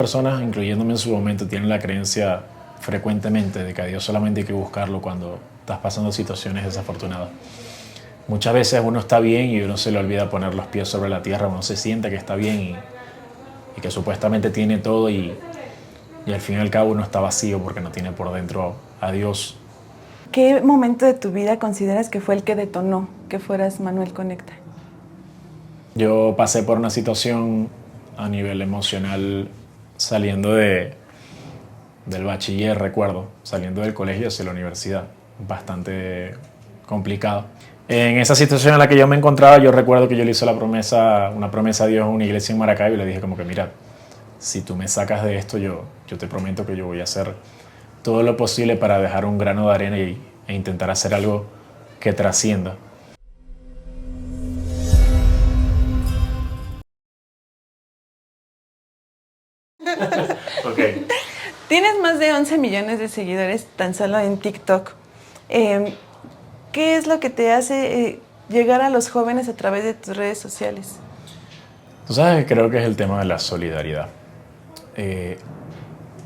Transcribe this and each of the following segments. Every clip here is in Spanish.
Personas, incluyéndome en su momento, tienen la creencia frecuentemente de que a Dios solamente hay que buscarlo cuando estás pasando situaciones desafortunadas. Muchas veces uno está bien y uno se le olvida poner los pies sobre la tierra, uno se siente que está bien y que supuestamente tiene todo y al fin y al cabo uno está vacío porque no tiene por dentro a Dios. ¿Qué momento de tu vida consideras que fue el que detonó que fueras Manuel Conecta? Yo pasé por una situación a nivel emocional saliendo del bachiller, recuerdo, saliendo del colegio hacia la universidad, bastante complicado. En esa situación en la que yo me encontraba, yo recuerdo que yo le hice una promesa a Dios en una iglesia en Maracaibo y le dije como que mira, si tú me sacas de esto, yo te prometo que yo voy a hacer todo lo posible para dejar un grano de arena e intentar hacer algo que trascienda. Okay. Tienes más de 11 millones de seguidores tan solo en TikTok. ¿Qué es lo que te hace llegar a los jóvenes a través de tus redes sociales? Tú sabes, creo que es el tema de la solidaridad.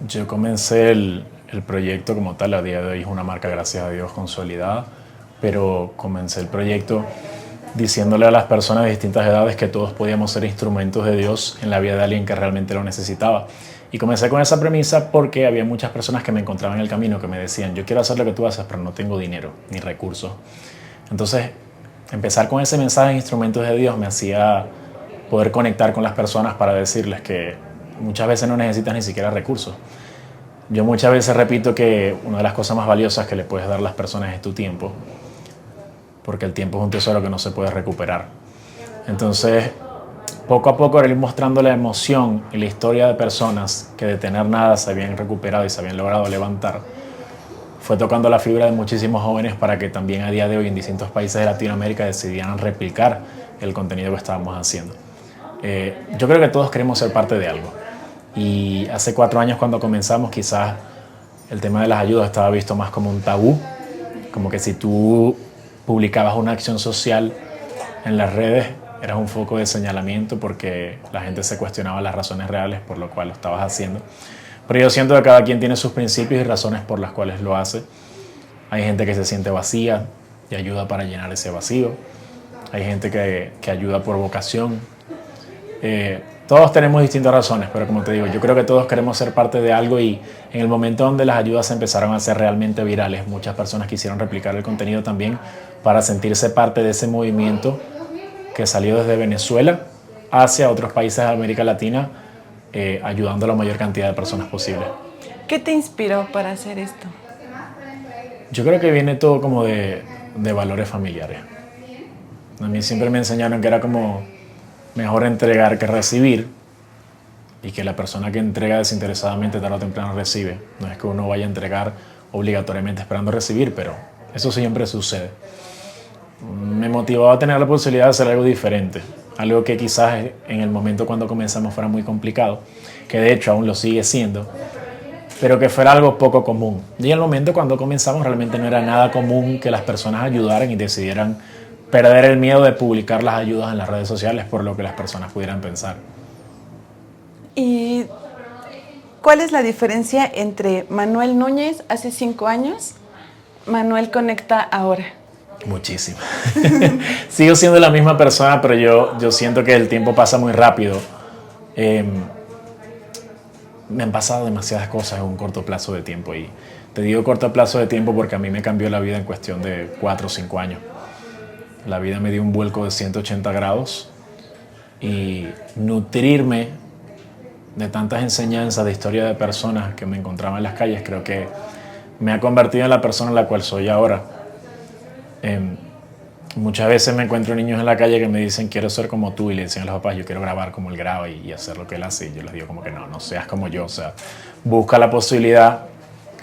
Yo comencé el proyecto como tal, a día de hoy es una marca, gracias a Dios, consolidada, pero comencé el proyecto diciéndole a las personas de distintas edades que todos podíamos ser instrumentos de Dios en la vida de alguien que realmente lo necesitaba. Y comencé con esa premisa porque había muchas personas que me encontraban en el camino que me decían, yo quiero hacer lo que tú haces, pero no tengo dinero ni recursos. Entonces, empezar con ese mensaje de instrumentos de Dios me hacía poder conectar con las personas para decirles que muchas veces no necesitas ni siquiera recursos. Yo muchas veces repito que una de las cosas más valiosas que le puedes dar a las personas es tu tiempo, porque el tiempo es un tesoro que no se puede recuperar. Entonces, poco a poco ir mostrando la emoción y la historia de personas que de tener nada se habían recuperado y se habían logrado levantar, fue tocando la fibra de muchísimos jóvenes para que también a día de hoy en distintos países de Latinoamérica decidieran replicar el contenido que estábamos haciendo. Yo creo que todos queremos ser parte de algo. Y hace 4 años cuando comenzamos, quizás el tema de las ayudas estaba visto más como un tabú, como que si tú publicabas una acción social en las redes, eras un foco de señalamiento porque la gente se cuestionaba las razones reales por lo cual lo estabas haciendo. Pero yo siento que cada quien tiene sus principios y razones por las cuales lo hace. Hay gente que se siente vacía y ayuda para llenar ese vacío. Hay gente que ayuda por vocación. Todos tenemos distintas razones, pero como te digo, yo creo que todos queremos ser parte de algo y en el momento donde las ayudas empezaron a ser realmente virales, muchas personas quisieron replicar el contenido también para sentirse parte de ese movimiento que salió desde Venezuela hacia otros países de América Latina, ayudando a la mayor cantidad de personas posible. ¿Qué te inspiró para hacer esto? Yo creo que viene todo como de valores familiares. A mí siempre me enseñaron que era como mejor entregar que recibir y que la persona que entrega desinteresadamente tarde o temprano recibe. No es que uno vaya a entregar obligatoriamente esperando recibir, pero eso siempre sucede. Me motivó a tener la posibilidad de hacer algo diferente, algo que quizás en el momento cuando comenzamos fuera muy complicado, que de hecho aún lo sigue siendo, pero que fuera algo poco común. Y en el momento cuando comenzamos realmente no era nada común que las personas ayudaran y decidieran perder el miedo de publicar las ayudas en las redes sociales por lo que las personas pudieran pensar. ¿Y cuál es la diferencia entre Manuel Núñez hace 5 años, Manuel Conecta ahora? Muchísimo. Sigo siendo la misma persona, pero yo siento que el tiempo pasa muy rápido. Me han pasado demasiadas cosas en un corto plazo de tiempo y te digo corto plazo de tiempo porque a mí me cambió la vida en cuestión de 4 o 5 años. La vida me dio un vuelco de 180 grados y nutrirme de tantas enseñanzas de historia de personas que me encontraba en las calles creo que me ha convertido en la persona en la cual soy ahora. Muchas veces me encuentro niños en la calle que me dicen quiero ser como tú y le dicen a los papás yo quiero grabar como él graba y hacer lo que él hace y yo les digo como que no seas como yo, o sea, busca la posibilidad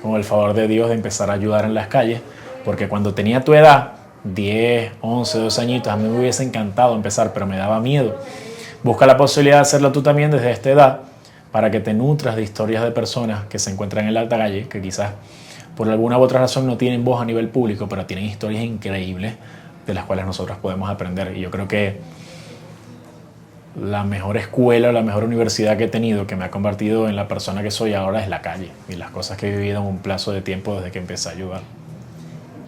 con el favor de Dios de empezar a ayudar en las calles porque cuando tenía tu edad 10, 11, 12 añitos, a mí me hubiese encantado empezar, pero me daba miedo. Busca la posibilidad de hacerlo tú también desde esta edad para que te nutras de historias de personas que se encuentran en la alta calle, que quizás por alguna u otra razón no tienen voz a nivel público, pero tienen historias increíbles de las cuales nosotros podemos aprender. Y yo creo que la mejor escuela, la mejor universidad que he tenido, que me ha convertido en la persona que soy ahora, es la calle y las cosas que he vivido en un plazo de tiempo desde que empecé a ayudar.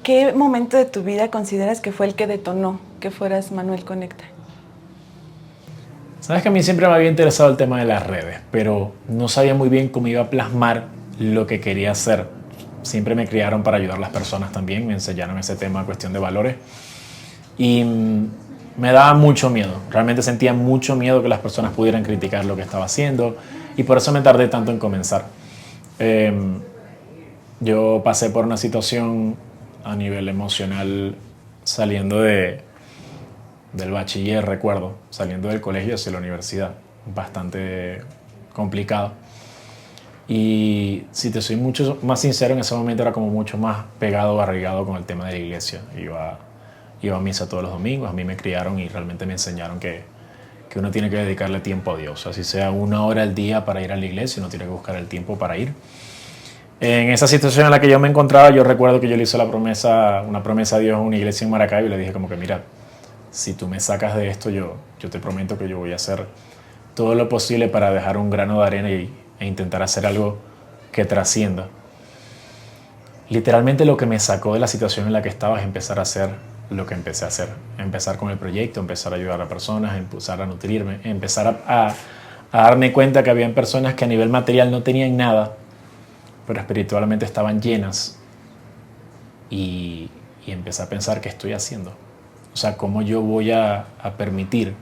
¿Qué momento de tu vida consideras que fue el que detonó que fueras Manuel Conecta? Sabes que a mí siempre me había interesado el tema de las redes, pero no sabía muy bien cómo iba a plasmar lo que quería hacer. Siempre me criaron para ayudar a las personas también, me enseñaron ese tema, cuestión de valores. Y me daba mucho miedo, realmente sentía mucho miedo que las personas pudieran criticar lo que estaba haciendo y por eso me tardé tanto en comenzar. Yo pasé por una situación a nivel emocional saliendo del bachiller, recuerdo, saliendo del colegio hacia la universidad, bastante complicado. Y si te soy mucho más sincero, en ese momento era como mucho más pegado, arraigado con el tema de la iglesia. Iba a misa todos los domingos, a mí me criaron y realmente me enseñaron que uno tiene que dedicarle tiempo a Dios. Así sea 1 hora al día para ir a la iglesia, uno tiene que buscar el tiempo para ir. En esa situación en la que yo me encontraba, yo recuerdo que yo le hice una promesa a Dios en una iglesia en Maracaibo y le dije como que mira, si tú me sacas de esto, yo te prometo que yo voy a hacer todo lo posible para dejar un grano de arena e intentar hacer algo que trascienda. Literalmente lo que me sacó de la situación en la que estaba es empezar a hacer lo que empecé a hacer. Empezar con el proyecto, empezar a ayudar a personas, empezar a nutrirme, empezar a darme cuenta que había personas que a nivel material no tenían nada, pero espiritualmente estaban llenas. Y empecé a pensar qué estoy haciendo. O sea, cómo yo voy a permitir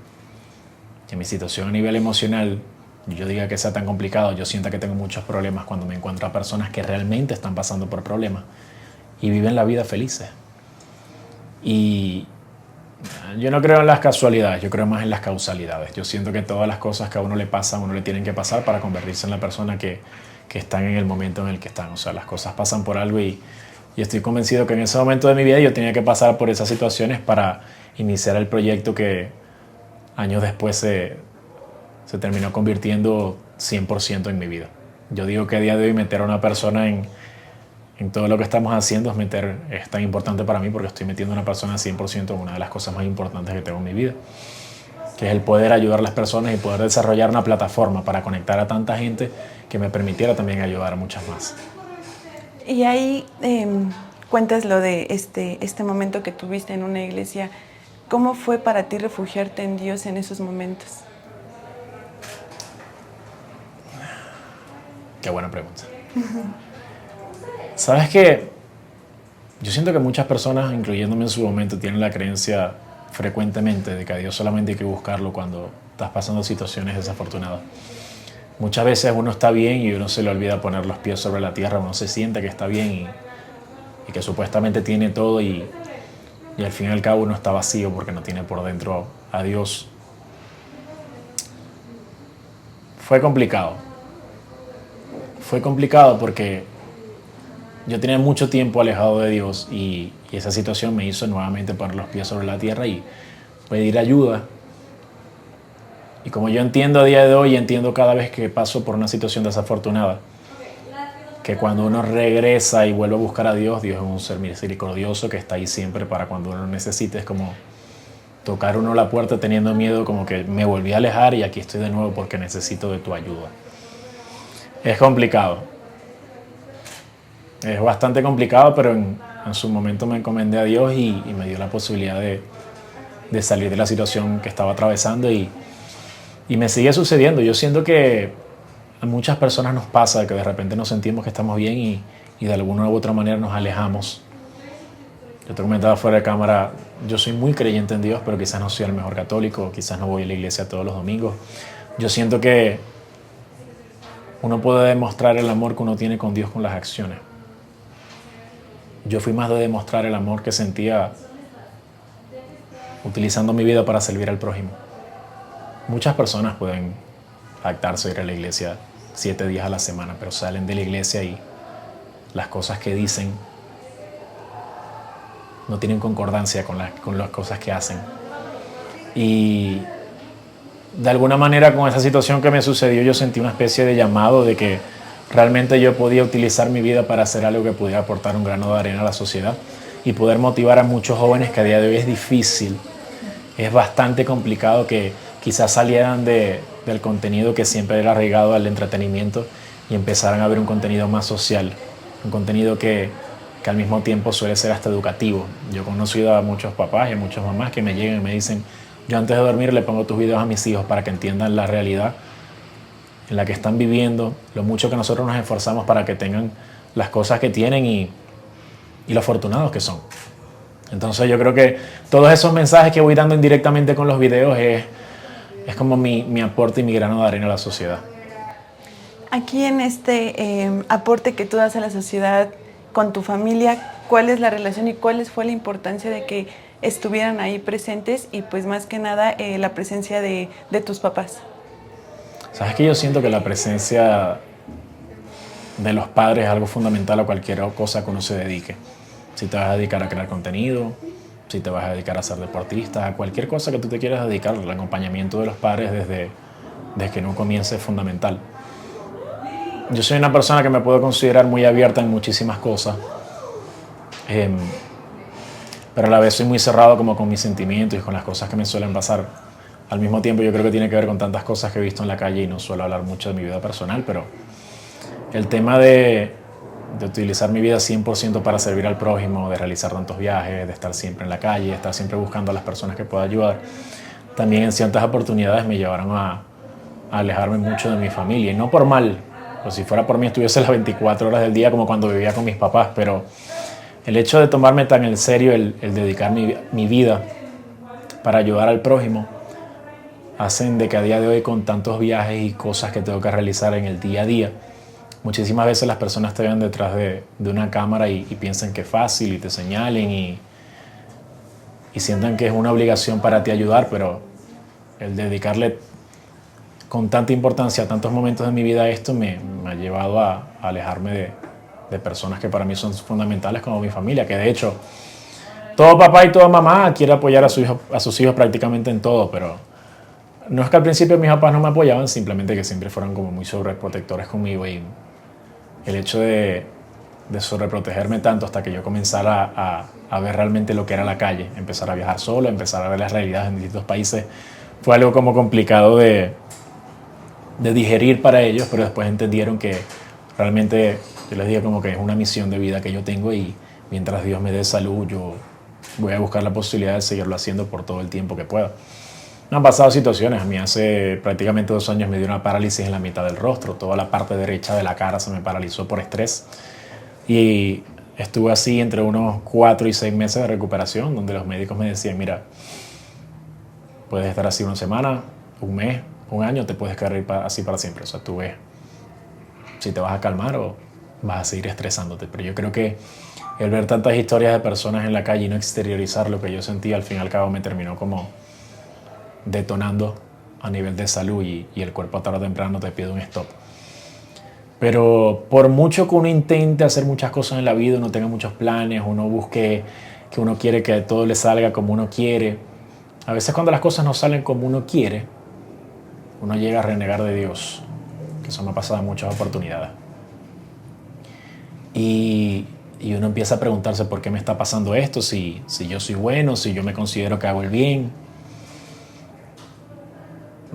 que mi situación a nivel emocional, yo diga que sea tan complicado, yo sienta que tengo muchos problemas cuando me encuentro a personas que realmente están pasando por problemas y viven la vida felices. Y yo no creo en las casualidades, yo creo más en las causalidades. Yo siento que todas las cosas que a uno le pasan, a uno le tienen que pasar para convertirse en la persona que están en el momento en el que están. O sea, las cosas pasan por algo y estoy convencido que en ese momento de mi vida yo tenía que pasar por esas situaciones para iniciar el proyecto que años después se terminó convirtiendo 100% en mi vida. Yo digo que a día de hoy meter a una persona en todo lo que estamos haciendo es tan importante para mí porque estoy metiendo a una persona 100% en una de las cosas más importantes que tengo en mi vida, que es el poder ayudar a las personas y poder desarrollar una plataforma para conectar a tanta gente que me permitiera también ayudar a muchas más. Y ahí cuentas lo de este momento que tuviste en una iglesia. ¿Cómo fue para ti refugiarte en Dios en esos momentos? Qué buena pregunta. ¿Sabes qué? Yo siento que muchas personas, incluyéndome en su momento, tienen la creencia frecuentemente de que a Dios solamente hay que buscarlo cuando estás pasando situaciones desafortunadas. Muchas veces uno está bien y uno se le olvida poner los pies sobre la tierra, uno se siente que está bien y que supuestamente tiene todo y al fin y al cabo uno está vacío porque no tiene por dentro a Dios. Fue complicado porque yo tenía mucho tiempo alejado de Dios y esa situación me hizo nuevamente poner los pies sobre la tierra y pedir ayuda. Y como yo entiendo a día de hoy, entiendo cada vez que paso por una situación desafortunada, que cuando uno regresa y vuelve a buscar a Dios, Dios es un ser misericordioso que está ahí siempre para cuando uno lo necesite. Es como tocar uno la puerta teniendo miedo, como que me volví a alejar y aquí estoy de nuevo porque necesito de tu ayuda. Es complicado. Es bastante complicado, pero en su momento me encomendé a Dios y me dio la posibilidad de salir de la situación que estaba atravesando y me sigue sucediendo. Yo siento que a muchas personas nos pasa que de repente nos sentimos que estamos bien y de alguna u otra manera nos alejamos. Yo te comentaba fuera de cámara, yo soy muy creyente en Dios, pero quizás no soy el mejor católico, quizás no voy a la iglesia todos los domingos. Yo siento que uno puede demostrar el amor que uno tiene con Dios con las acciones. Yo fui más de demostrar el amor que sentía utilizando mi vida para servir al prójimo. Muchas personas pueden jactarse de ir a la iglesia 7 días a la semana, pero salen de la iglesia y las cosas que dicen no tienen concordancia con las cosas que hacen. Y de alguna manera con esa situación que me sucedió yo sentí una especie de llamado de que realmente yo podía utilizar mi vida para hacer algo que pudiera aportar un grano de arena a la sociedad y poder motivar a muchos jóvenes que a día de hoy es difícil. Es bastante complicado que quizás salieran del contenido que siempre era arraigado al entretenimiento y empezaran a ver un contenido más social, un contenido que al mismo tiempo suele ser hasta educativo. Yo he conocido a muchos papás y a muchas mamás que me llegan y me dicen, yo antes de dormir le pongo tus videos a mis hijos para que entiendan la realidad en la que están viviendo, lo mucho que nosotros nos esforzamos para que tengan las cosas que tienen y lo afortunados que son. Entonces yo creo que todos esos mensajes que voy dando indirectamente con los videos es como mi aporte y mi grano de arena a la sociedad. Aquí en este aporte que tú das a la sociedad con tu familia, ¿cuál es la relación y cuál fue la importancia de que estuvieran ahí presentes y pues más que nada la presencia de tus papás? Sabes que yo siento que la presencia de los padres es algo fundamental a cualquier cosa que uno se dedique. Si te vas a dedicar a crear contenido, si te vas a dedicar a ser deportista, a cualquier cosa que tú te quieras dedicar, el acompañamiento de los padres desde que no comience es fundamental. Yo soy una persona que me puedo considerar muy abierta en muchísimas cosas, pero a la vez soy muy cerrado como con mis sentimientos y con las cosas que me suelen pasar. Al mismo tiempo yo creo que tiene que ver con tantas cosas que he visto en la calle y no suelo hablar mucho de mi vida personal, pero el tema de utilizar mi vida 100% para servir al prójimo, de realizar tantos viajes, de estar siempre en la calle, de estar siempre buscando a las personas que pueda ayudar, también en ciertas oportunidades me llevaron a alejarme mucho de mi familia, y no por mal, pues si fuera por mí estuviese las 24 horas del día como cuando vivía con mis papás, pero el hecho de tomarme tan en serio el dedicar mi vida para ayudar al prójimo hacen de que a día de hoy, con tantos viajes y cosas que tengo que realizar en el día a día, muchísimas veces las personas te ven detrás de una cámara y piensan que es fácil y te señalen y sientan que es una obligación para ti ayudar, pero el dedicarle con tanta importancia a tantos momentos de mi vida a esto me ha llevado a alejarme de personas que para mí son fundamentales como mi familia, que de hecho todo papá y toda mamá quiere apoyar a sus hijos prácticamente en todo, pero no es que al principio mis papás no me apoyaban, simplemente que siempre fueron como muy sobreprotectores conmigo, y el hecho de sobreprotegerme tanto hasta que yo comenzara a ver realmente lo que era la calle, empezar a viajar solo, empezar a ver las realidades en distintos países, fue algo como complicado de digerir para ellos, pero después entendieron que realmente, yo les dije como que es una misión de vida que yo tengo, y mientras Dios me dé salud, yo voy a buscar la posibilidad de seguirlo haciendo por todo el tiempo que pueda. Me han pasado situaciones. A mí hace prácticamente 2 años me dio una parálisis en la mitad del rostro. Toda la parte derecha de la cara se me paralizó por estrés. Y estuve así entre unos 4 y 6 meses de recuperación, donde los médicos me decían, mira, puedes estar así 1 semana, 1 mes, 1 año, te puedes quedar así para siempre. O sea, tú ves si te vas a calmar o vas a seguir estresándote. Pero yo creo que el ver tantas historias de personas en la calle y no exteriorizar lo que yo sentía, al fin y al cabo me terminó como detonando a nivel de salud, y el cuerpo tarde o temprano te pide un stop. Pero por mucho que uno intente hacer muchas cosas en la vida, uno tenga muchos planes, uno busque que uno quiere que todo le salga como uno quiere, a veces cuando las cosas no salen como uno quiere, uno llega a renegar de Dios, que eso me ha pasado en muchas oportunidades. Y uno empieza a preguntarse por qué me está pasando esto, si yo soy bueno, si yo me considero que hago el bien.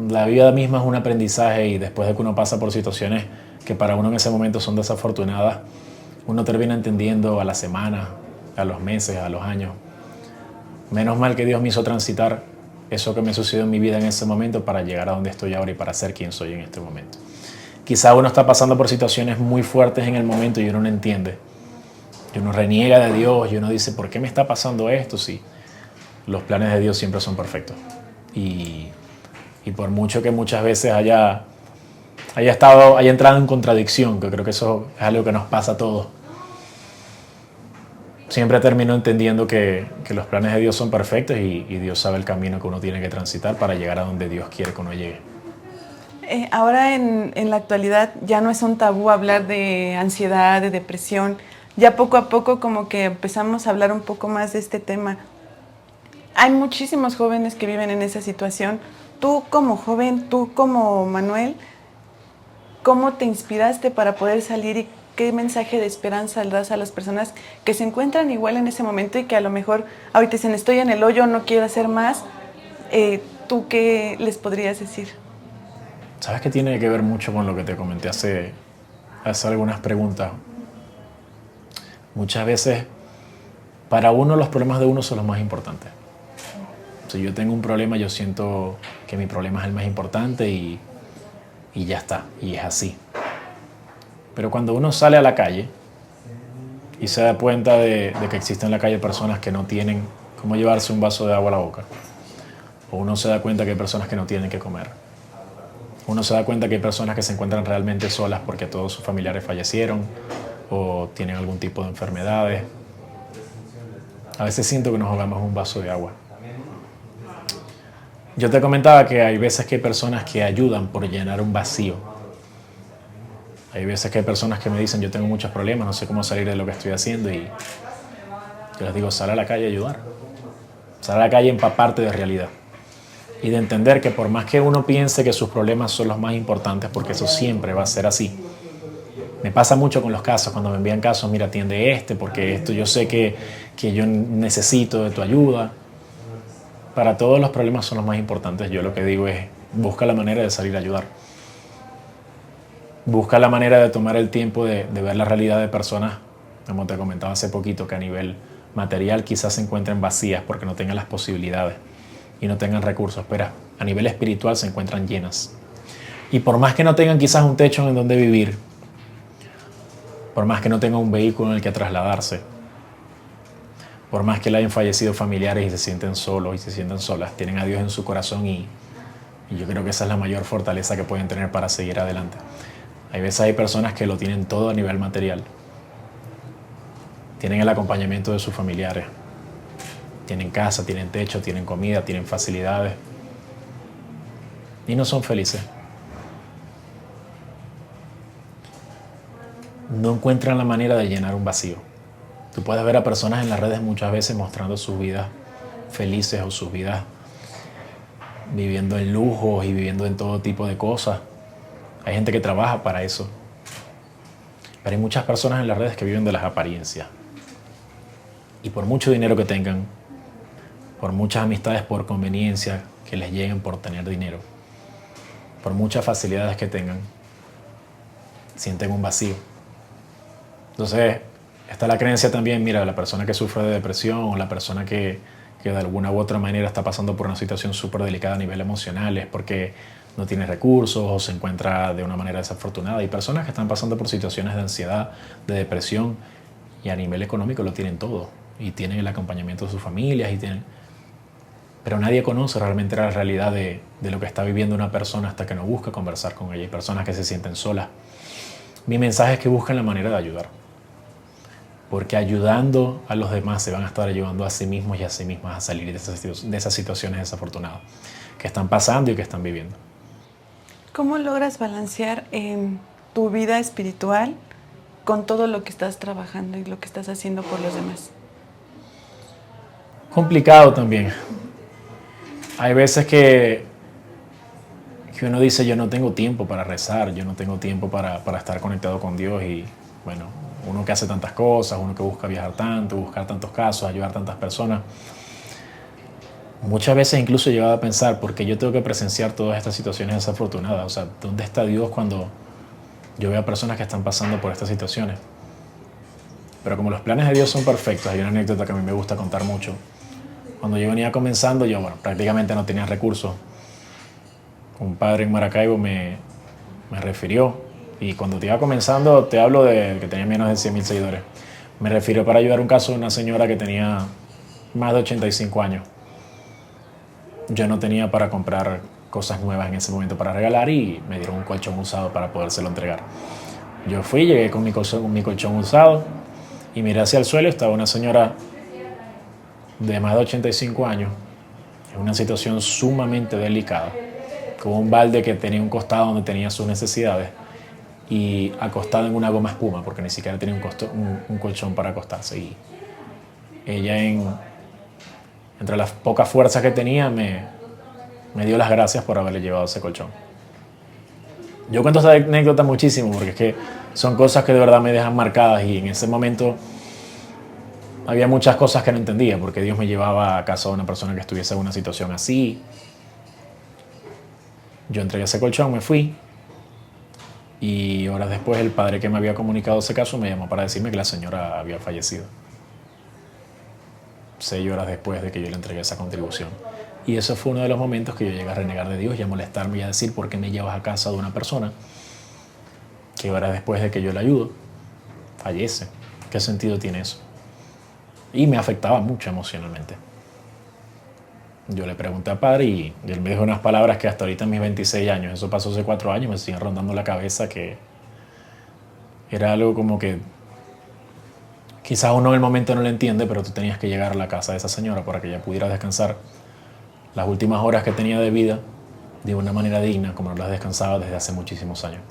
La vida misma es un aprendizaje, y después de que uno pasa por situaciones que para uno en ese momento son desafortunadas, uno termina entendiendo a la semana, a los meses, a los años. Menos mal que Dios me hizo transitar eso que me sucedió en mi vida en ese momento para llegar a donde estoy ahora y para ser quien soy en este momento. Quizá uno está pasando por situaciones muy fuertes en el momento y uno no entiende. Y uno reniega de Dios y uno dice, ¿por qué me está pasando esto? Sí, los planes de Dios siempre son perfectos. Y por mucho que muchas veces haya entrado en contradicción, que creo que eso es algo que nos pasa a todos, siempre termino entendiendo que los planes de Dios son perfectos, y Dios sabe el camino que uno tiene que transitar para llegar a donde Dios quiere que uno llegue. Ahora en la actualidad ya no es un tabú hablar de ansiedad, de depresión. Ya poco a poco como que empezamos a hablar un poco más de este tema. Hay muchísimos jóvenes que viven en esa situación. Tú como joven, tú como Manuel, ¿cómo te inspiraste para poder salir y qué mensaje de esperanza le das a las personas que se encuentran igual en ese momento y que a lo mejor ahorita dicen estoy en el hoyo, no quiero hacer más? ¿tú qué les podrías decir? ¿Sabes que tiene que ver mucho con lo que te comenté hace algunas preguntas? Muchas veces, para uno, los problemas de uno son los más importantes. Si yo tengo un problema, yo siento que mi problema es el más importante y ya está, y es así. Pero cuando uno sale a la calle y se da cuenta de que existen en la calle personas que no tienen cómo llevarse un vaso de agua a la boca, o uno se da cuenta que hay personas que no tienen que comer, uno se da cuenta que hay personas que se encuentran realmente solas porque todos sus familiares fallecieron o tienen algún tipo de enfermedades. A veces siento que nos ahogamos en un vaso de agua. Yo te comentaba que hay veces que hay personas que ayudan por llenar un vacío. Hay veces que hay personas que me dicen, yo tengo muchos problemas, no sé cómo salir de lo que estoy haciendo, y yo les digo, sal a la calle a ayudar. Sal a la calle a empaparte de realidad. Y de entender que por más que uno piense que sus problemas son los más importantes, porque eso siempre va a ser así. Me pasa mucho con los casos, cuando me envían casos, mira, atiende porque esto yo sé que yo necesito de tu ayuda. Para todos los problemas son los más importantes. Yo lo que digo es, busca la manera de salir a ayudar. Busca la manera de tomar el tiempo de ver la realidad de personas, como te comentaba hace poquito, que a nivel material quizás se encuentren vacías porque no tengan las posibilidades y no tengan recursos, pero a nivel espiritual se encuentran llenas. Y por más que no tengan quizás un techo en donde vivir, por más que no tengan un vehículo en el que trasladarse, por más que le hayan fallecido familiares y se sienten solos y se sienten solas, tienen a Dios en su corazón y yo creo que esa es la mayor fortaleza que pueden tener para seguir adelante. Hay veces hay personas que lo tienen todo a nivel material. Tienen el acompañamiento de sus familiares. Tienen casa, tienen techo, tienen comida, tienen facilidades. Y no son felices. No encuentran la manera de llenar un vacío. Tú puedes ver a personas en las redes muchas veces mostrando sus vidas felices o sus vidas viviendo en lujos y viviendo en todo tipo de cosas. Hay gente que trabaja para eso. Pero hay muchas personas en las redes que viven de las apariencias. Y por mucho dinero que tengan, por muchas amistades por conveniencia que les lleguen por tener dinero, por muchas facilidades que tengan, sienten un vacío. Entonces, está la creencia también, mira, la persona que sufre de depresión o la persona que de alguna u otra manera está pasando por una situación súper delicada a nivel emocional es porque no tiene recursos o se encuentra de una manera desafortunada. Hay personas que están pasando por situaciones de ansiedad, de depresión y a nivel económico lo tienen todo y tienen el acompañamiento de sus familias pero nadie conoce realmente la realidad de lo que está viviendo una persona hasta que no busca conversar con ella. Hay personas que se sienten solas. Mi mensaje es que busquen la manera de ayudar. Porque ayudando a los demás se van a estar ayudando a sí mismos y a sí mismas a salir de esas situaciones desafortunadas que están pasando y que están viviendo. ¿Cómo logras balancear tu vida espiritual con todo lo que estás trabajando y lo que estás haciendo por los demás? Complicado también. Hay veces que uno dice, yo no tengo tiempo para rezar, yo no tengo tiempo para estar conectado con Dios y bueno, uno que hace tantas cosas, uno que busca viajar tanto, buscar tantos casos, ayudar a tantas personas. Muchas veces incluso he llegado a pensar, ¿por qué yo tengo que presenciar todas estas situaciones desafortunadas? O sea, ¿dónde está Dios cuando yo veo a personas que están pasando por estas situaciones? Pero como los planes de Dios son perfectos, hay una anécdota que a mí me gusta contar mucho. Cuando yo venía comenzando, yo prácticamente no tenía recursos. Un padre en Maracaibo me refirió. Y cuando te iba comenzando, te hablo de que tenía menos de 100,000 seguidores. Me refirió para ayudar un caso de una señora que tenía más de 85 años. Yo no tenía para comprar cosas nuevas en ese momento para regalar y me dieron un colchón usado para podérselo entregar. Yo fui, llegué con mi colchón usado y miré hacia el suelo. Estaba una señora de más de 85 años en una situación sumamente delicada, con un balde que tenía un costado donde tenía sus necesidades y acostada en una goma espuma porque ni siquiera tenía un colchón para acostarse. Y ella, entre las pocas fuerzas que tenía, me dio las gracias por haberle llevado ese colchón. Yo cuento esta anécdota muchísimo porque es que son cosas que de verdad me dejan marcadas y en ese momento había muchas cosas que no entendía porque Dios me llevaba a casa de una persona que estuviese en una situación así Yo entregué ese colchón, me fui y horas después el padre que me había comunicado ese caso me llamó para decirme que la señora había fallecido. 6 horas después de que yo le entregué esa contribución. Y eso fue uno de los momentos que yo llegué a renegar de Dios y a molestarme y a decir: ¿por qué me llevas a casa de una persona que horas después de que yo le ayudo fallece? ¿Qué sentido tiene eso? Y me afectaba mucho emocionalmente. Yo le pregunté al padre y él me dijo unas palabras que hasta ahorita en mis 26 años, eso pasó hace 4 años, me siguen rondando la cabeza, que era algo como que quizás uno en el momento no lo entiende, pero tú tenías que llegar a la casa de esa señora para que ella pudiera descansar las últimas horas que tenía de vida de una manera digna, como no las descansaba desde hace muchísimos años.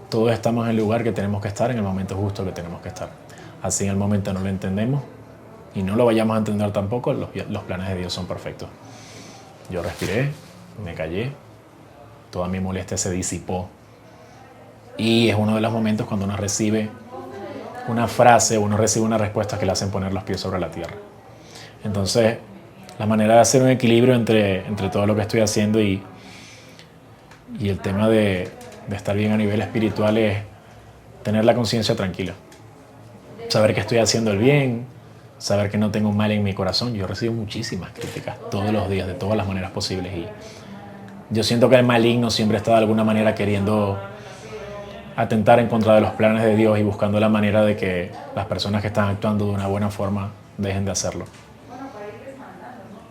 Todos estamos en el lugar que tenemos que estar, en el momento justo que tenemos que estar. Así en el momento no lo entendemos y no lo vayamos a entender tampoco, los planes de Dios son perfectos. Yo respiré, me callé, toda mi molestia se disipó. Y es uno de los momentos cuando uno recibe una frase, uno recibe una respuesta que le hacen poner los pies sobre la tierra. Entonces, la manera de hacer un equilibrio entre todo lo que estoy haciendo y el tema de estar bien a nivel espiritual es tener la conciencia tranquila. Saber que estoy haciendo el bien, saber que no tengo un mal en mi corazón. Yo recibo muchísimas críticas todos los días, de todas las maneras posibles. Y yo siento que el maligno siempre está de alguna manera queriendo atentar en contra de los planes de Dios y buscando la manera de que las personas que están actuando de una buena forma dejen de hacerlo.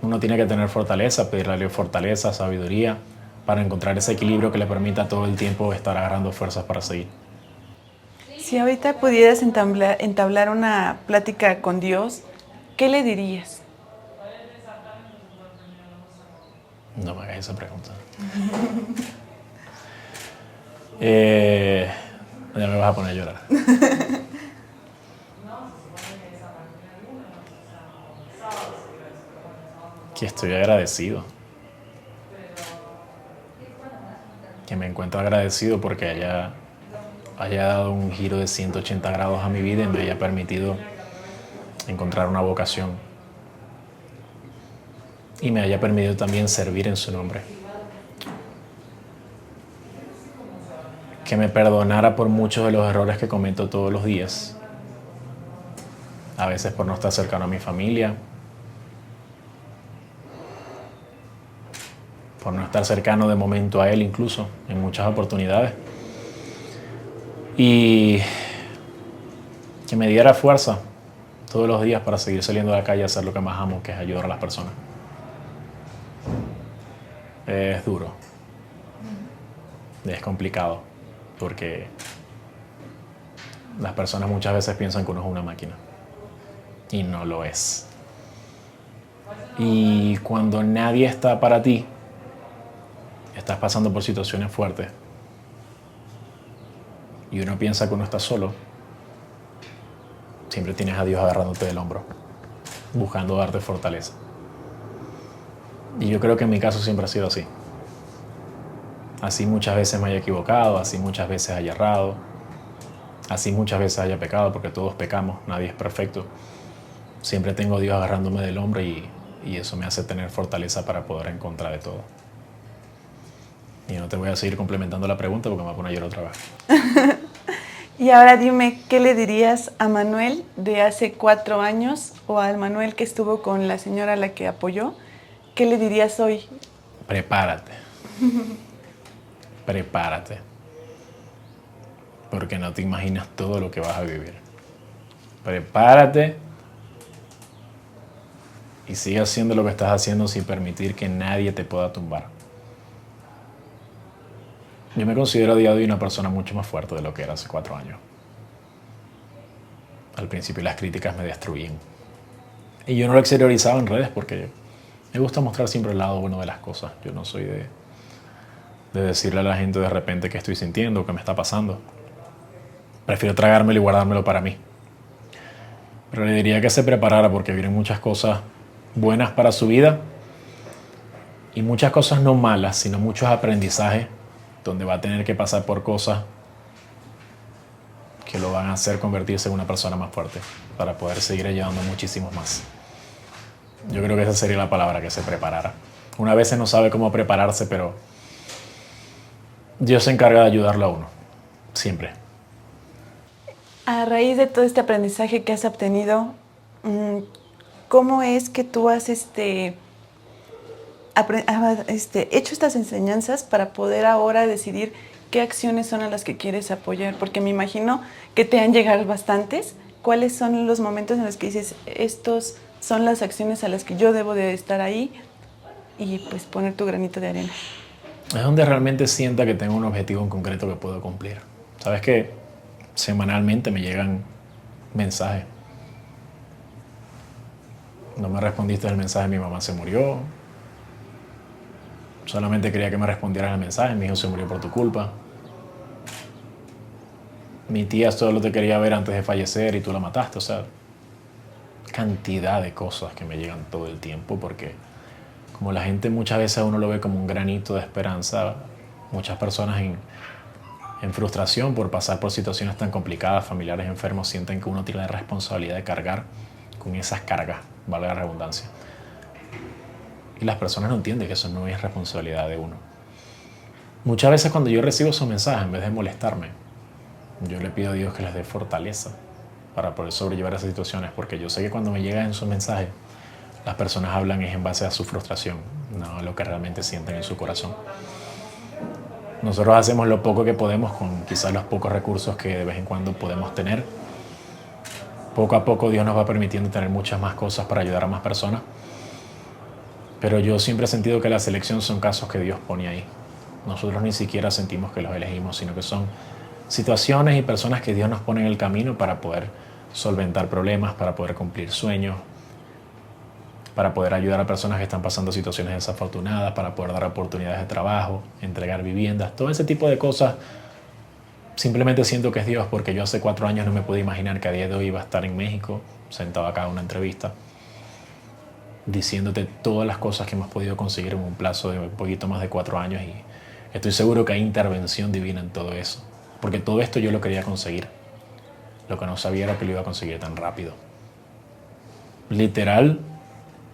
Uno tiene que tener fortaleza, pedirle a Dios fortaleza, sabiduría, para encontrar ese equilibrio que le permita todo el tiempo estar agarrando fuerzas para seguir. Si ahorita pudieras entablar una plática con Dios, ¿qué le dirías? No me hagas esa pregunta. Ya me vas a poner a llorar. Que estoy agradecido. Que me encuentro agradecido porque haya dado un giro de 180 grados a mi vida y me haya permitido encontrar una vocación. Y me haya permitido también servir en su nombre. Que me perdonara por muchos de los errores que cometo todos los días. A veces por no estar cercano a mi familia. Por no estar cercano de momento a Él incluso, en muchas oportunidades. Y que me diera fuerza todos los días para seguir saliendo a la calle a hacer lo que más amo, que es ayudar a las personas. Es duro. Es complicado, porque las personas muchas veces piensan que uno es una máquina. Y no lo es. Y cuando nadie está para ti, estás pasando por situaciones fuertes y uno piensa que uno está solo, siempre tienes a Dios agarrándote del hombro, buscando darte fortaleza. Y yo creo que en mi caso siempre ha sido así. Así muchas veces me haya equivocado, así muchas veces haya errado, así muchas veces haya pecado, porque todos pecamos, nadie es perfecto. Siempre tengo a Dios agarrándome del hombro y eso me hace tener fortaleza para poder en contra de todo. Y no te voy a seguir complementando la pregunta porque me voy a poner a llorar otra vez. Y ahora dime, ¿qué le dirías a Manuel de hace 4 años o al Manuel que estuvo con la señora a la que apoyó? ¿Qué le dirías hoy? Prepárate. Prepárate. Porque no te imaginas todo lo que vas a vivir. Prepárate y sigue haciendo lo que estás haciendo sin permitir que nadie te pueda tumbar. Yo me considero a día de hoy una persona mucho más fuerte de lo que era hace 4 años. Al principio las críticas me destruían. Y yo no lo exteriorizaba en redes porque me gusta mostrar siempre el lado bueno de las cosas. Yo no soy de decirle a la gente de repente qué estoy sintiendo o qué me está pasando. Prefiero tragármelo y guardármelo para mí. Pero le diría que se preparara porque vienen muchas cosas buenas para su vida y muchas cosas no malas, sino muchos aprendizajes donde va a tener que pasar por cosas que lo van a hacer convertirse en una persona más fuerte para poder seguir ayudando a muchísimos más. Yo creo que esa sería la palabra, que se preparara. Una a veces no sabe cómo prepararse, pero Dios se encarga de ayudarlo a uno, siempre. A raíz de todo este aprendizaje que has obtenido, ¿cómo es que tú has hecho estas enseñanzas para poder ahora decidir qué acciones son a las que quieres apoyar? Porque me imagino que te han llegado bastantes. ¿Cuáles son los momentos en los que dices, estos son las acciones a las que yo debo de estar ahí y pues poner tu granito de arena? Es donde realmente sienta que tengo un objetivo en concreto que puedo cumplir. ¿Sabes qué? Semanalmente me llegan mensajes. No me respondiste el mensaje, mi mamá se murió. Solamente quería que me respondieras el mensaje, mi hijo se murió por tu culpa. Mi tía solo te quería ver antes de fallecer y tú la mataste. O sea, cantidad de cosas que me llegan todo el tiempo porque como la gente muchas veces a uno lo ve como un granito de esperanza, muchas personas en frustración por pasar por situaciones tan complicadas, familiares enfermos, sienten que uno tiene la responsabilidad de cargar con esas cargas, valga la redundancia. Y las personas no entienden que eso no es responsabilidad de uno. Muchas veces cuando yo recibo esos mensajes, en vez de molestarme, yo le pido a Dios que les dé fortaleza para poder sobrellevar esas situaciones, porque yo sé que cuando me llegan esos mensajes, las personas hablan es en base a su frustración, no a lo que realmente sienten en su corazón. Nosotros hacemos lo poco que podemos con quizás los pocos recursos que de vez en cuando podemos tener. Poco a poco Dios nos va permitiendo tener muchas más cosas para ayudar a más personas. Pero yo siempre he sentido que la selección son casos que Dios pone ahí. Nosotros ni siquiera sentimos que los elegimos, sino que son situaciones y personas que Dios nos pone en el camino para poder solventar problemas, para poder cumplir sueños, para poder ayudar a personas que están pasando situaciones desafortunadas, para poder dar oportunidades de trabajo, entregar viviendas, todo ese tipo de cosas. Simplemente siento que es Dios, porque yo hace 4 años no me pude imaginar que a día de hoy iba a estar en México, sentado acá en una entrevista, diciéndote todas las cosas que hemos podido conseguir en un plazo de un poquito más de 4 años, y estoy seguro que hay intervención divina en todo eso, porque todo esto yo lo quería conseguir. Lo que no sabía era que lo iba a conseguir tan rápido. Literal,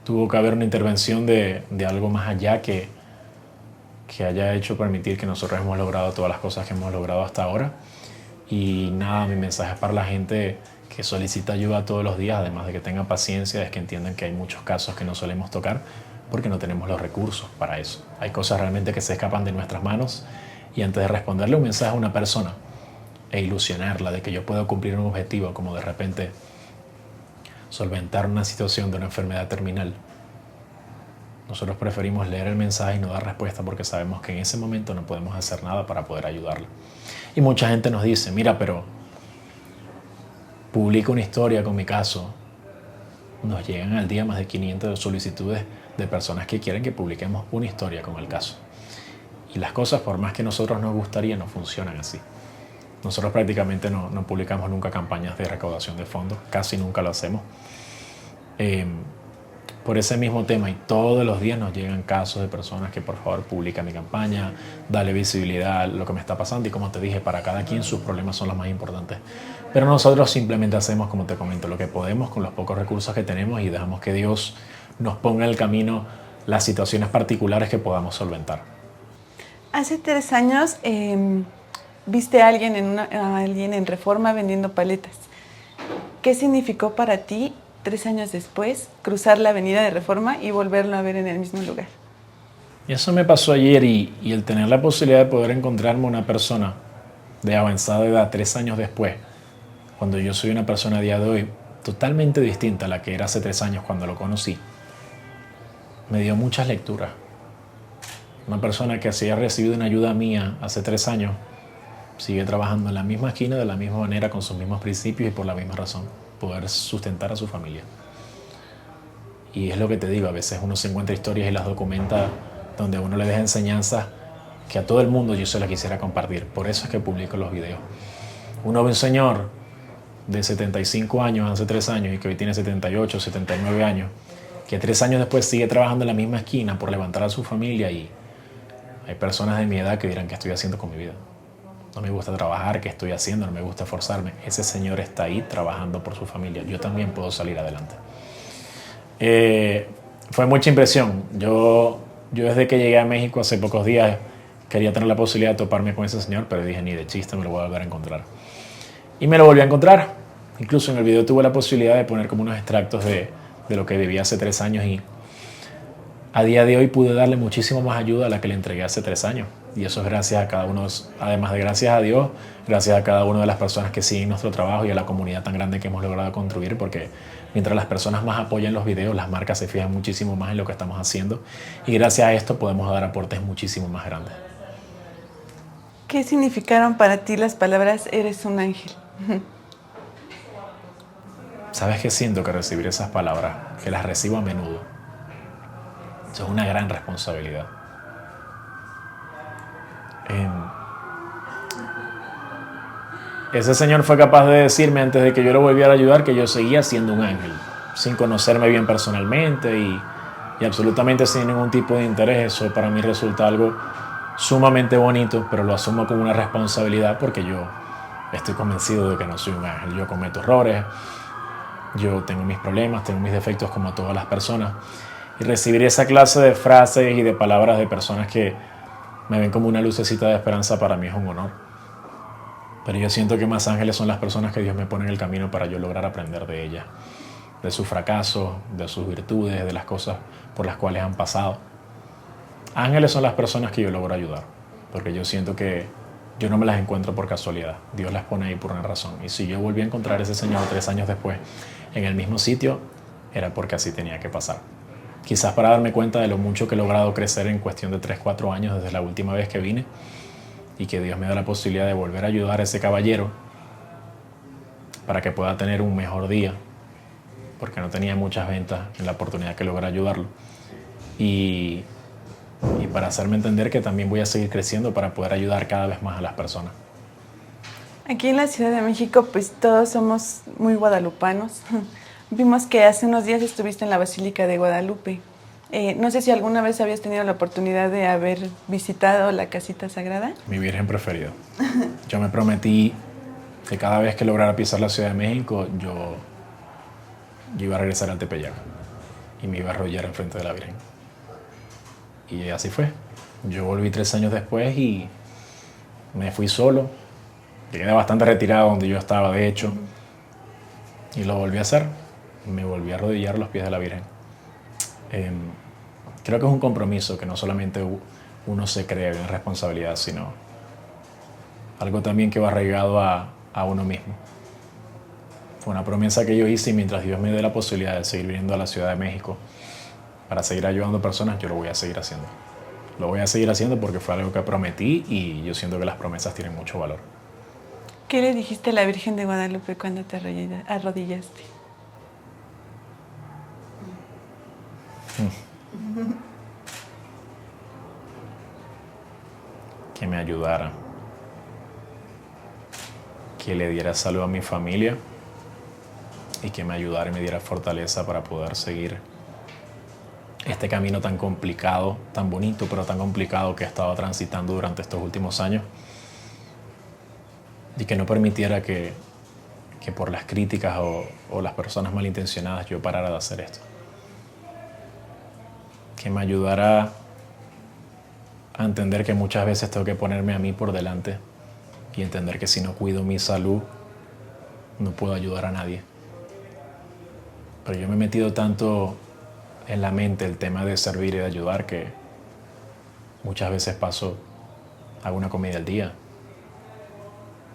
tuvo que haber una intervención de algo más allá que haya hecho permitir que nosotros hemos logrado todas las cosas que hemos logrado hasta ahora. Y nada, mi mensaje es para la gente que solicita ayuda todos los días, además de que tengan paciencia, es que entiendan que hay muchos casos que no solemos tocar porque no tenemos los recursos para eso. Hay cosas realmente que se escapan de nuestras manos, y antes de responderle un mensaje a una persona e ilusionarla de que yo puedo cumplir un objetivo, como de repente solventar una situación de una enfermedad terminal, nosotros preferimos leer el mensaje y no dar respuesta porque sabemos que en ese momento no podemos hacer nada para poder ayudarla. Y mucha gente nos dice, mira, pero publica una historia con mi caso. Nos llegan al día más de 500 solicitudes de personas que quieren que publiquemos una historia con el caso. Y las cosas, por más que nosotros nos gustaría, no funcionan así. Nosotros prácticamente no publicamos nunca campañas de recaudación de fondos, casi nunca lo hacemos. Por ese mismo tema, y todos los días nos llegan casos de personas que por favor publica mi campaña, dale visibilidad a lo que me está pasando, y como te dije, para cada quien sus problemas son los más importantes. Pero nosotros simplemente hacemos, como te comento, lo que podemos con los pocos recursos que tenemos, y dejamos que Dios nos ponga en el camino las situaciones particulares que podamos solventar. Hace 3 años viste a alguien en Reforma vendiendo paletas. ¿Qué significó para ti 3 años después cruzar la avenida de Reforma y volverlo a ver en el mismo lugar? Y eso me pasó ayer, y el tener la posibilidad de poder encontrarme una persona de avanzada edad 3 años después, cuando yo soy una persona a día de hoy totalmente distinta a la que era hace 3 años cuando lo conocí, me dio muchas lecturas. Una persona que había recibido una ayuda mía hace 3 años sigue trabajando en la misma esquina, de la misma manera, con sus mismos principios y por la misma razón: poder sustentar a su familia. Y es lo que te digo, a veces uno se encuentra historias y las documenta donde uno le deja enseñanzas que a todo el mundo yo se las quisiera compartir. Por eso es que publico los videos. Uno ve un señor de 75 años hace 3 años y que hoy tiene 78, 79 años, que 3 años después sigue trabajando en la misma esquina por levantar a su familia, y hay personas de mi edad que dirán: ¿qué estoy haciendo con mi vida? No me gusta trabajar, ¿qué estoy haciendo? No me gusta esforzarme. Ese señor está ahí trabajando por su familia. Yo también puedo salir adelante. Fue mucha impresión. Yo Yo desde que llegué a México hace pocos días quería tener la posibilidad de toparme con ese señor, pero dije, ni de chiste me lo voy a volver a encontrar. Y me lo volví a encontrar. Incluso en el video tuve la posibilidad de poner como unos extractos de lo que viví hace 3 años y a día de hoy pude darle muchísimo más ayuda a la que le entregué hace 3 años. Y eso es gracias a cada uno, además de gracias a Dios, gracias a cada una de las personas que siguen nuestro trabajo y a la comunidad tan grande que hemos logrado construir, porque mientras las personas más apoyan los videos, las marcas se fijan muchísimo más en lo que estamos haciendo y gracias a esto podemos dar aportes muchísimo más grandes. ¿Qué significaron para ti las palabras "eres un ángel"? ¿Sabes qué siento que recibir esas palabras, que las recibo a menudo? Eso es una gran responsabilidad. Ese señor fue capaz de decirme antes de que yo lo volviera a ayudar que yo seguía siendo un ángel, sin conocerme bien personalmente y absolutamente sin ningún tipo de interés. Eso para mí resulta algo sumamente bonito, pero lo asumo como una responsabilidad porque yo estoy convencido de que no soy un ángel. Yo cometo errores, yo tengo mis problemas, tengo mis defectos como todas las personas. Y recibir esa clase de frases y de palabras de personas que me ven como una lucecita de esperanza para mí es un honor. Pero yo siento que más ángeles son las personas que Dios me pone en el camino para yo lograr aprender de ellas, de sus fracasos, de sus virtudes, de las cosas por las cuales han pasado. Ángeles son las personas que yo logro ayudar, porque yo siento que yo no me las encuentro por casualidad. Dios las pone ahí por una razón. Y si yo volví a encontrar a ese señor 3 años después en el mismo sitio, era porque así tenía que pasar. Quizás para darme cuenta de lo mucho que he logrado crecer en cuestión de 3-4 años desde la última vez que vine y que Dios me da la posibilidad de volver a ayudar a ese caballero para que pueda tener un mejor día, porque no tenía muchas ventas en la oportunidad que logré ayudarlo. Y para hacerme entender que también voy a seguir creciendo para poder ayudar cada vez más a las personas. Aquí en la Ciudad de México, pues todos somos muy guadalupanos. Vimos que hace unos días estuviste en la Basílica de Guadalupe. No sé si alguna vez habías tenido la oportunidad de haber visitado la casita sagrada. Mi virgen preferida. Yo me prometí que cada vez que lograra pisar la Ciudad de México, yo iba a regresar al Tepeyac y me iba a arrodillar enfrente de la Virgen. Y así fue. Yo volví 3 años después y me fui solo. Llegué bastante retirado donde yo estaba, de hecho, y lo volví a hacer. Me volví a arrodillar a los pies de la Virgen. Creo que es un compromiso que no solamente uno se cree en responsabilidad, sino algo también que va arraigado a uno mismo. Fue una promesa que yo hice y mientras Dios me dé la posibilidad de seguir viniendo a la Ciudad de México para seguir ayudando a personas, yo lo voy a seguir haciendo. Lo voy a seguir haciendo porque fue algo que prometí y yo siento que las promesas tienen mucho valor. ¿Qué le dijiste a la Virgen de Guadalupe cuando te arrodillaste? Que me ayudara, que le diera salud a mi familia y que me ayudara y me diera fortaleza para poder seguir este camino tan complicado, tan bonito, pero tan complicado que he estado transitando durante estos últimos años y que no permitiera que por las críticas o las personas malintencionadas yo parara de hacer esto. Que me ayudara a entender que muchas veces tengo que ponerme a mí por delante y entender que si no cuido mi salud, no puedo ayudar a nadie. Pero yo me he metido tanto en la mente el tema de servir y de ayudar que muchas veces hago una comida al día,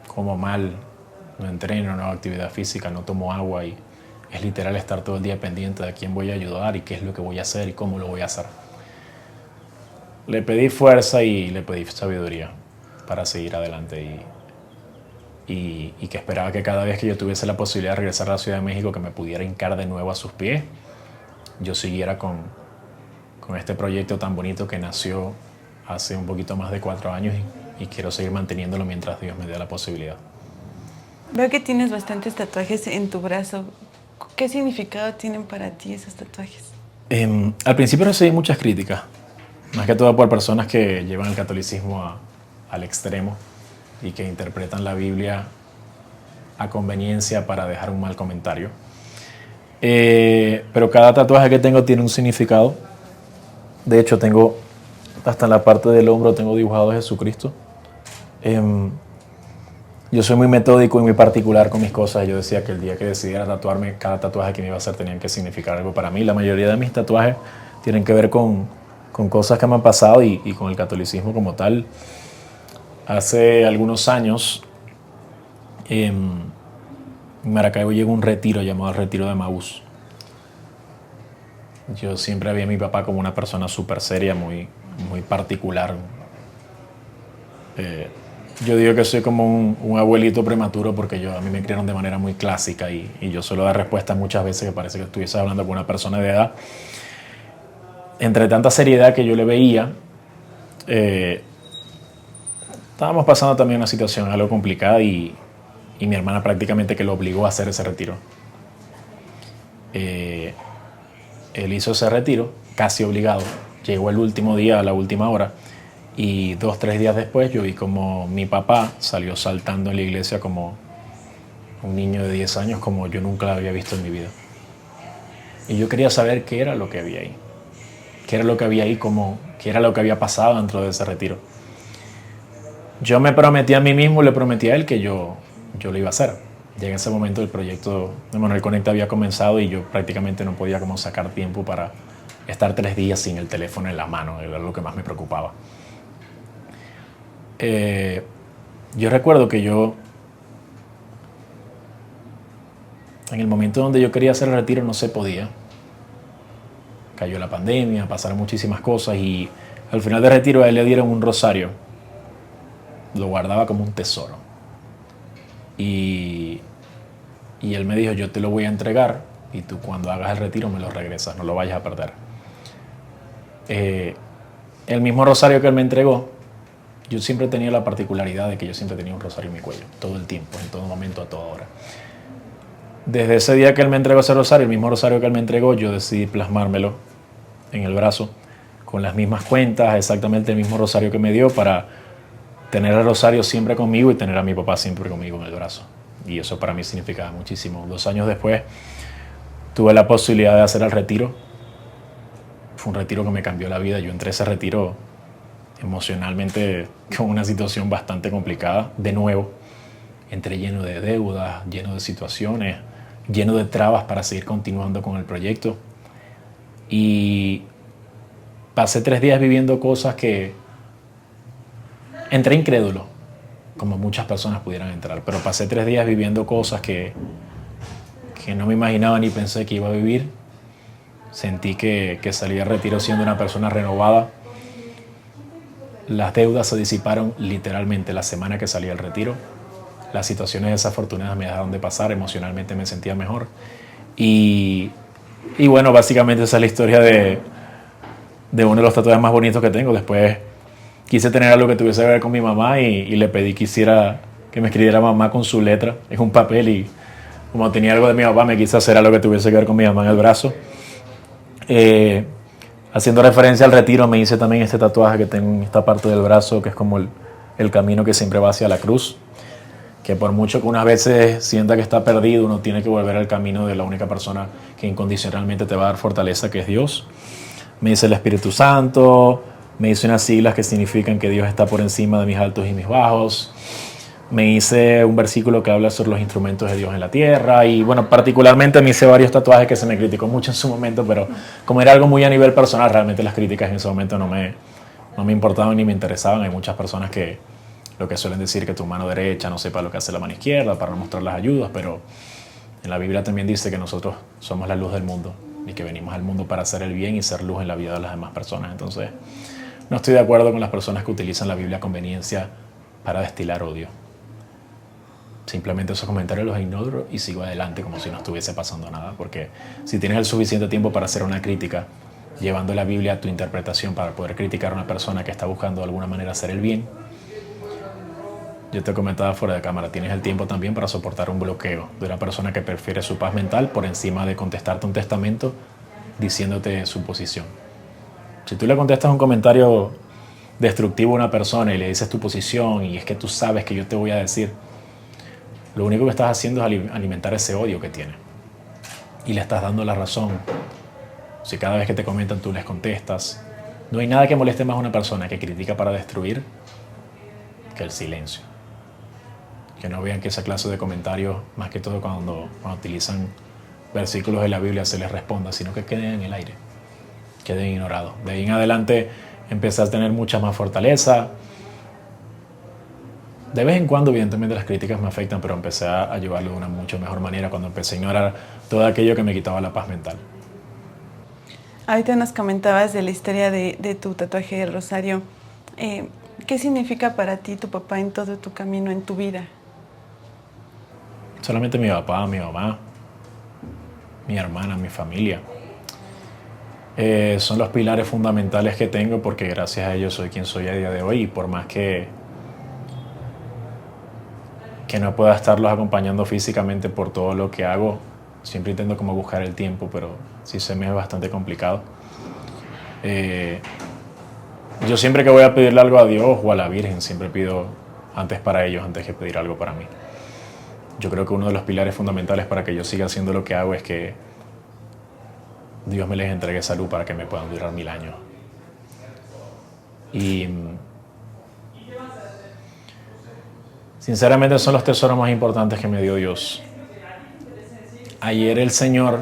como mal, no entreno, no hago actividad física, no tomo agua y es literal estar todo el día pendiente de a quién voy a ayudar y qué es lo que voy a hacer y cómo lo voy a hacer. Le pedí fuerza y le pedí sabiduría para seguir adelante y que esperaba que cada vez que yo tuviese la posibilidad de regresar a la Ciudad de México, que me pudiera hincar de nuevo a sus pies, yo siguiera con este proyecto tan bonito que nació hace un poquito más de 4 años y quiero seguir manteniéndolo mientras Dios me dé la posibilidad. Veo que tienes bastantes tatuajes en tu brazo. ¿Qué significado tienen para ti esos tatuajes? Al principio recibí muchas críticas, más que todo por personas que llevan el catolicismo al extremo y que interpretan la Biblia a conveniencia para dejar un mal comentario. Pero cada tatuaje que tengo tiene un significado. De hecho, tengo hasta en la parte del hombro tengo dibujado a Jesucristo. Yo soy muy metódico y muy particular con mis cosas. Yo decía que el día que decidiera tatuarme, cada tatuaje que me iba a hacer tenían que significar algo para mí. La mayoría de mis tatuajes tienen que ver con cosas que me han pasado y con el catolicismo como tal. Hace algunos años, en Maracaibo llegó un retiro llamado el Retiro de Emaús. Yo siempre vi a mi papá como una persona súper seria, muy particular. Yo digo que soy como un abuelito prematuro porque a mí me criaron de manera muy clásica y yo suelo dar respuestas muchas veces que parece que estuviese hablando con una persona de edad. Entre tanta seriedad que yo le veía, estábamos pasando también una situación algo complicada y mi hermana prácticamente que lo obligó a hacer ese retiro. Él hizo ese retiro, casi obligado. Llegó el último día, a la última hora, y 2-3 días después yo vi como mi papá salió saltando en la iglesia como un niño de 10 años, como yo nunca lo había visto en mi vida. Y yo quería saber qué era lo que había ahí. Qué era lo que había ahí, qué era lo que había pasado dentro de ese retiro. Yo me prometí a mí mismo, le prometí a él que yo lo iba a hacer. Ya en ese momento el proyecto de Manuel Conecta había comenzado y yo prácticamente no podía como sacar tiempo para estar 3 días sin el teléfono en la mano, era lo que más me preocupaba. Yo recuerdo que en el momento donde yo quería hacer el retiro no se podía. Cayó la pandemia, pasaron muchísimas cosas y al final del retiro a él le dieron un rosario. Lo guardaba como un tesoro. Y él me dijo, yo te lo voy a entregar y tú cuando hagas el retiro me lo regresas, no lo vayas a perder. El mismo rosario que él me entregó, yo siempre tenía la particularidad de que yo siempre tenía un rosario en mi cuello, todo el tiempo, en todo momento, a toda hora. Desde ese día que él me entregó ese rosario, el mismo rosario que él me entregó, yo decidí plasmármelo en el brazo, con las mismas cuentas, exactamente el mismo rosario que me dio, para tener el rosario siempre conmigo y tener a mi papá siempre conmigo en el brazo. Y eso para mí significaba muchísimo. 2 años después tuve la posibilidad de hacer el retiro. Fue un retiro que me cambió la vida. Yo entré a ese retiro emocionalmente con una situación bastante complicada. De nuevo, entré lleno de deudas, lleno de situaciones, lleno de trabas para seguir continuando con el proyecto. Y pasé 3 días viviendo cosas que entré incrédulo, como muchas personas pudieran entrar, pero pasé 3 días viviendo cosas que no me imaginaba ni pensé que iba a vivir. Sentí que salí del retiro siendo una persona renovada. Las deudas se disiparon literalmente la semana que salí del retiro. Las situaciones desafortunadas me dejaron de pasar, emocionalmente me sentía mejor. Y bueno, básicamente esa es la historia de uno de los tatuajes más bonitos que tengo. Después quise tener algo que tuviese que ver con mi mamá y le pedí que me escribiera mamá con su letra en un papel, y como tenía algo de mi papá me quise hacer algo que tuviese que ver con mi mamá en el brazo. Haciendo referencia al retiro me hice también este tatuaje que tengo en esta parte del brazo, que es como el camino que siempre va hacia la cruz, que por mucho que unas veces sienta que está perdido, uno tiene que volver al camino de la única persona que incondicionalmente te va a dar fortaleza, que es Dios. Me hice el Espíritu Santo, me hice unas siglas que significan que Dios está por encima de mis altos y mis bajos. Me hice un versículo que habla sobre los instrumentos de Dios en la tierra. Y bueno, particularmente me hice varios tatuajes que se me criticó mucho en su momento, pero como era algo muy a nivel personal, realmente las críticas en ese momento no me importaban ni me interesaban. Hay muchas personas que lo que suelen decir que tu mano derecha no sepa lo que hace la mano izquierda para no mostrar las ayudas, pero en la Biblia también dice que nosotros somos la luz del mundo y que venimos al mundo para hacer el bien y ser luz en la vida de las demás personas. Entonces, no estoy de acuerdo con las personas que utilizan la Biblia a conveniencia para destilar odio. Simplemente esos comentarios los ignoro y sigo adelante como si no estuviese pasando nada, porque si tienes el suficiente tiempo para hacer una crítica, llevando la Biblia a tu interpretación para poder criticar a una persona que está buscando de alguna manera hacer el bien, yo te comentaba fuera de cámara, tienes el tiempo también para soportar un bloqueo de una persona que prefiere su paz mental por encima de contestarte un testamento diciéndote su posición. Si tú le contestas un comentario destructivo a una persona y le dices tu posición y es que tú sabes que yo te voy a decir, lo único que estás haciendo es alimentar ese odio que tiene. Y le estás dando la razón. Si cada vez que te comentan tú les contestas, No hay nada que moleste más a una persona que critica para destruir que el silencio. Que no vean que esa clase de comentarios, más que todo cuando utilizan versículos de la Biblia, se les responda, sino que queden en el aire, queden ignorados. De ahí en adelante empecé a tener mucha más fortaleza. De vez en cuando, evidentemente, las críticas me afectan, pero empecé a llevarlo de una mucho mejor manera cuando empecé a ignorar todo aquello que me quitaba la paz mental. Ahorita nos comentabas de la historia de tu tatuaje del rosario. ¿Qué significa para ti tu papá en todo tu camino, en tu vida? Solamente mi papá, mi mamá, mi hermana, mi familia. Son los pilares fundamentales que tengo porque gracias a ellos soy quien soy a día de hoy y por más que no pueda estarlos acompañando físicamente por todo lo que hago, siempre intento como buscar el tiempo, pero sí se me es bastante complicado. Yo siempre que voy a pedirle algo a Dios o a la Virgen, siempre pido antes para ellos, antes que pedir algo para mí. Yo creo que uno de los pilares fundamentales para que yo siga haciendo lo que hago es que Dios me les entregue salud para que me puedan durar 1000 años. Y sinceramente son los tesoros más importantes que me dio Dios. Ayer el Señor,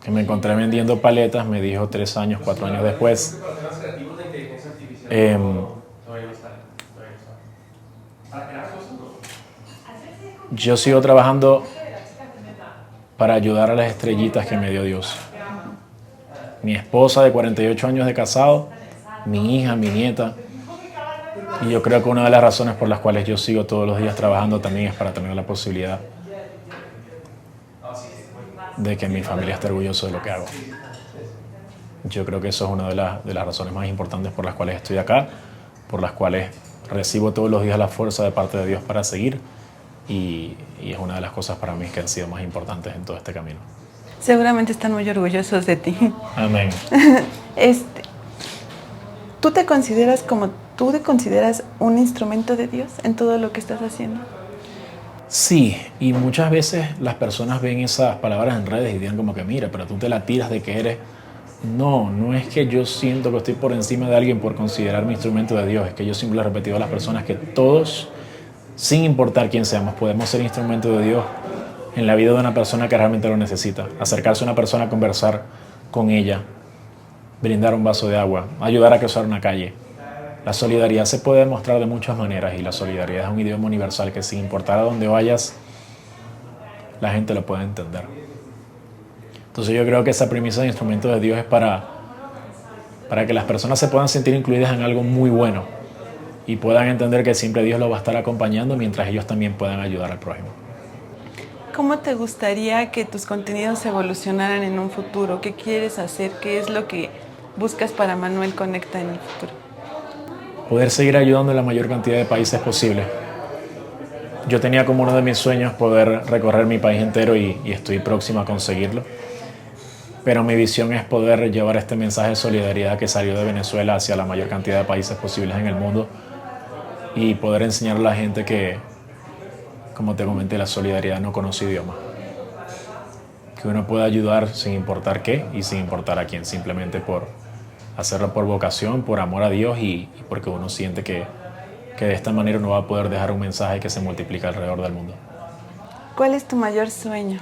que me encontré vendiendo paletas, me dijo 3 años, 4 años después, yo sigo trabajando para ayudar a las estrellitas que me dio Dios. Mi esposa de 48 años de casado, mi hija, mi nieta. Y yo creo que una de las razones por las cuales yo sigo todos los días trabajando también es para tener la posibilidad de que mi familia esté orgullosa de lo que hago. Yo creo que eso es una de las razones más importantes por las cuales estoy acá, por las cuales recibo todos los días la fuerza de parte de Dios para seguir y es una de las cosas para mí que han sido más importantes en todo este camino. Seguramente están muy orgullosos de ti. Amén. ¿Tú te consideras un instrumento de Dios en todo lo que estás haciendo? Sí, y muchas veces las personas ven esas palabras en redes y dirán como que mira, pero tú te la tiras de que eres... No es que yo siento que estoy por encima de alguien por considerarme instrumento de Dios, es que yo siempre le he repetido a las personas que todos, sin importar quién seamos, podemos ser instrumento de Dios en la vida de una persona que realmente lo necesita. Acercarse a una persona a conversar con ella, brindar un vaso de agua, ayudar a cruzar una calle. La solidaridad se puede demostrar de muchas maneras y la solidaridad es un idioma universal que sin importar a dónde vayas, la gente lo puede entender. Entonces yo creo que esa premisa de instrumento de Dios es para que las personas se puedan sentir incluidas en algo muy bueno y puedan entender que siempre Dios los va a estar acompañando mientras ellos también puedan ayudar al prójimo. ¿Cómo te gustaría que tus contenidos evolucionaran en un futuro? ¿Qué quieres hacer? ¿Qué es lo que buscas para Manuel Conecta en el futuro? Poder seguir ayudando en la mayor cantidad de países posible. Yo tenía como uno de mis sueños poder recorrer mi país entero y estoy próximo a conseguirlo. Pero mi visión es poder llevar este mensaje de solidaridad que salió de Venezuela hacia la mayor cantidad de países posibles en el mundo y poder enseñar a la gente que, como te comenté, la solidaridad no conoce idioma. Que uno puede ayudar sin importar qué y sin importar a quién, simplemente por hacerlo por vocación, por amor a Dios y porque uno siente que de esta manera uno va a poder dejar un mensaje que se multiplica alrededor del mundo. ¿Cuál es tu mayor sueño?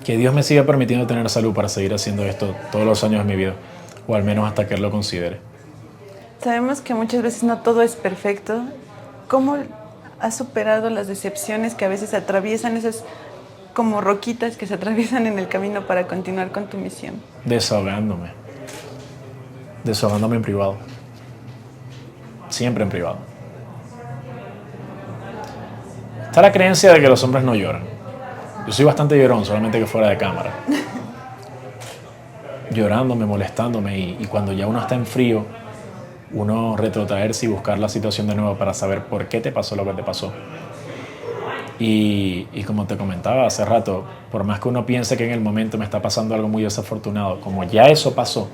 Que Dios me siga permitiendo tener salud para seguir haciendo esto todos los años de mi vida, o al menos hasta que Él lo considere. Sabemos que muchas veces no todo es perfecto. ¿Cómo has superado las decepciones que a veces atraviesan, esas como roquitas que se atraviesan en el camino para continuar con tu misión? Desahogándome en privado, siempre en privado. Está la creencia de que los hombres no lloran. Yo soy bastante llorón, solamente que fuera de cámara. Llorándome, molestándome y cuando ya uno está en frío, uno retrotraerse y buscar la situación de nuevo para saber por qué te pasó lo que te pasó. Y como te comentaba hace rato, por más que uno piense que en el momento me está pasando algo muy desafortunado, como ya eso pasó,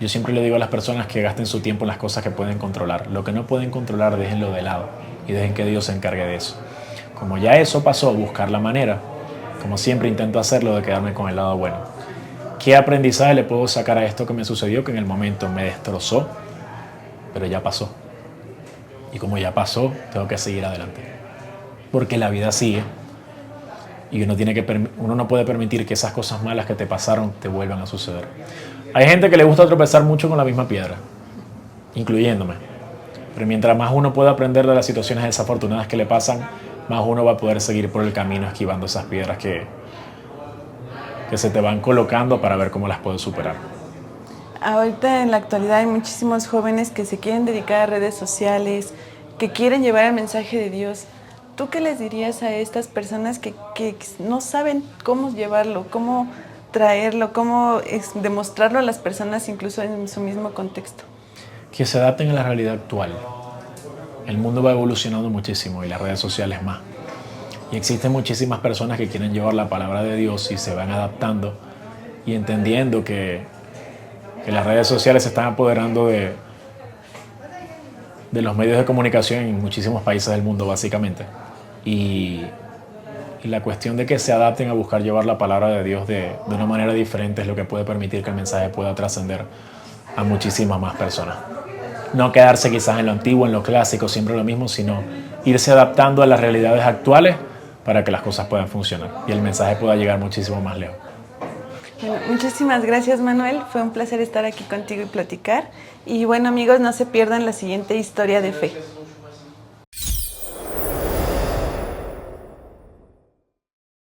yo siempre le digo a las personas que gasten su tiempo en las cosas que pueden controlar. Lo que no pueden controlar, déjenlo de lado y dejen que Dios se encargue de eso. Como ya eso pasó, buscar la manera, como siempre intento hacerlo, de quedarme con el lado bueno. ¿Qué aprendizaje le puedo sacar a esto que me sucedió, que en el momento me destrozó, pero ya pasó? Y como ya pasó, tengo que seguir adelante. Porque la vida sigue y uno no puede permitir que esas cosas malas que te pasaron te vuelvan a suceder. Hay gente que le gusta tropezar mucho con la misma piedra, incluyéndome. Pero mientras más uno pueda aprender de las situaciones desafortunadas que le pasan, más uno va a poder seguir por el camino esquivando esas piedras que se te van colocando para ver cómo las puedes superar. Ahorita en la actualidad hay muchísimos jóvenes que se quieren dedicar a redes sociales, que quieren llevar el mensaje de Dios. ¿Tú qué les dirías a estas personas que no saben cómo llevarlo, cómo traerlo, cómo demostrarlo a las personas incluso en su mismo contexto? Que se adapten a la realidad actual. El mundo va evolucionando muchísimo y las redes sociales más. Y existen muchísimas personas que quieren llevar la palabra de Dios y se van adaptando y entendiendo que las redes sociales se están apoderando de los medios de comunicación en muchísimos países del mundo, básicamente. Y la cuestión de que se adapten a buscar llevar la palabra de Dios de una manera diferente es lo que puede permitir que el mensaje pueda trascender a muchísimas más personas. No quedarse quizás en lo antiguo, en lo clásico, siempre lo mismo, sino irse adaptando a las realidades actuales para que las cosas puedan funcionar y el mensaje pueda llegar muchísimo más lejos. Bueno, muchísimas gracias, Manuel. Fue un placer estar aquí contigo y platicar. Y bueno, amigos, no se pierdan la siguiente historia de fe.